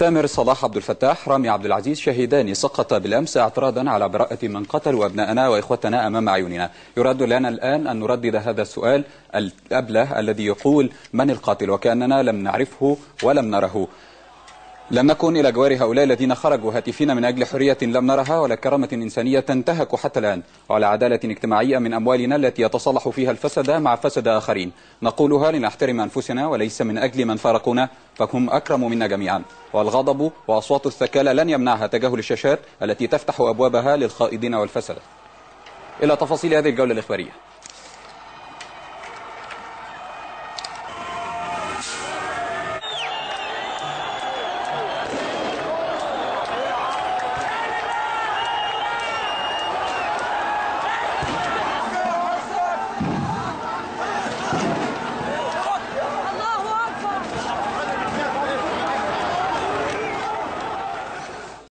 تامر صلاح عبد الفتاح رامي عبد العزيز شهيدان سقط بالأمس اعتراضا على براءة من قتلوا أبناءنا وإخوتنا أمام عيوننا. يراد لنا الآن أن نردد هذا السؤال الأبله الذي يقول من القاتل، وكأننا لم نعرفه ولم نره. لم نكن إلى جوار هؤلاء الذين خرجوا هاتفين من أجل حرية لم نرها ولا كرامة إنسانية تنتهك حتى الآن، وعلى عدالة اجتماعية من أموالنا التي يتصالح فيها الفسد مع فسد آخرين. نقولها لنحترم أنفسنا وليس من أجل من فارقونا، فهم أكرم منا جميعا. والغضب وأصوات الثكالى لن يمنعها تجاهل الشاشات التي تفتح أبوابها للخائضين والفسد. إلى تفاصيل هذه الجولة الإخبارية.